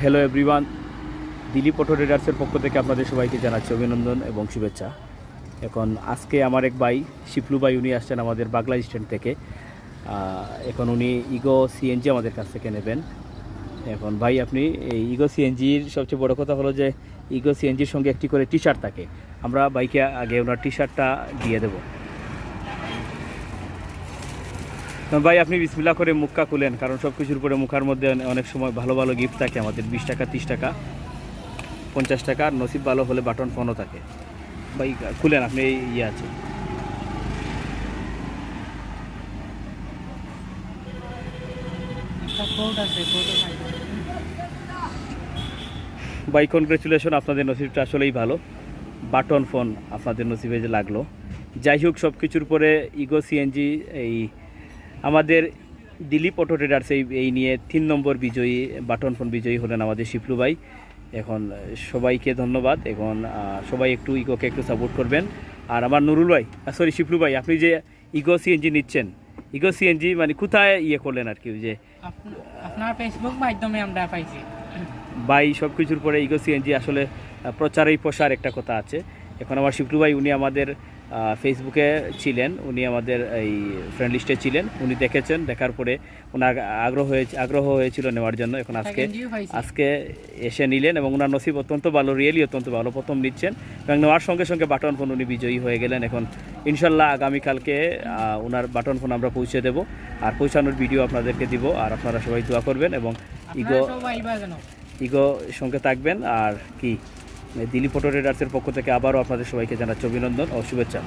Hello everyone, Dilip auto ট্রেডার্সের পক্ষ থেকে আপনাদের সবাইকে জানাচ্ছি অভিনন্দন এবং শুভেচ্ছা। এখন আজকে আমার এক ভাই শিপলু ভাই, উনি আসছেন আমাদের বাগলা স্ট্যান্ড থেকে। এখন উনি ইগো সিএনজি আমাদের কাছ থেকে নেবেন। এখন ভাই, আপনি এই ইগো সিএনজির সবচেয়ে বড় কথা হলো যে ইগো সিএনজির সঙ্গে একটি করে টি শার্ট থাকে। আমরা বাইকে আগে ওনার টি শার্টটা দিয়ে দেবো। ভাই, আপনি বিসমিল্লাহ করে মুখটা খুলেন, কারণ সব কিছুর উপরে মুখার মধ্যে অনেক সময় ভালো ভালো গিফট থাকে আমাদের। 20 টাকা, 30 টাকা, 50 টাকা, আর নসিব ভালো হলে বাটন ফোনও থাকে। ভাই খুলেন, আপনি এই ইয়ে আছে। ভাই কনগ্রেচুলেশন, আপনাদের নসিবটা আসলেই ভালো। বাটন ফোন আপনাদের নসিবে যে লাগলো। যাই হোক, সব কিছুর পরে ইগো সিএনজি এই আমাদের দিলীপ অটো ট্রেডার্স এই নিয়ে 3 নম্বর বিজয়ী, বাটন ফোন বিজয়ী হলেন আমাদের শিপলু ভাই। এখন সবাইকে ধন্যবাদ। এখন সবাই একটু ইগোকে একটু সাপোর্ট করবেন। আর আমার নুরুল ভাই, সরি শিপলু ভাই, আপনি যে ইগো সিএনজি নিচ্ছেন, ইগো সিএনজি মানে কোথায় ইয়ে করলেন আর কি? যে আপনার ফেসবুক মাধ্যমে আমরা পাইছি ভাই, সব কিছুর পরে ইগো সিএনজি আসলে প্রচারই প্রসার একটা কথা আছে। এখন আমার শিপলু ভাই, উনি আমাদের ফেসবুকে ছিলেন, উনি আমাদের এই ফ্রেন্ড লিস্টে ছিলেন। উনি দেখেছেন, দেখার পরে ওনার আগ্রহ হয়েছিল নেওয়ার জন্য। এখন আজকে এসে নিলেন এবং ওনার নসিব অত্যন্ত ভালো, রিয়েলি অত্যন্ত ভালো। প্রথম নিচ্ছেন এবং নেওয়ার সঙ্গে সঙ্গে বাটন ফোন উনি বিজয়ী হয়ে গেলেন। এখন ইনশাল্লাহ আগামীকালকে ওনার বাটন ফোন আমরা পৌঁছে দেব, আর পৌঁছানোর ভিডিও আপনাদেরকে দিব। আর আপনারা সবাই দোয়া করবেন এবং ইগো সঙ্গে থাকবেন। আর কি, দিলীপ অটো ট্রেডার্সের পক্ষ থেকে আবারও আপনাদের সবাইকে জানাচ্ছি অভিনন্দন ও শুভেচ্ছা।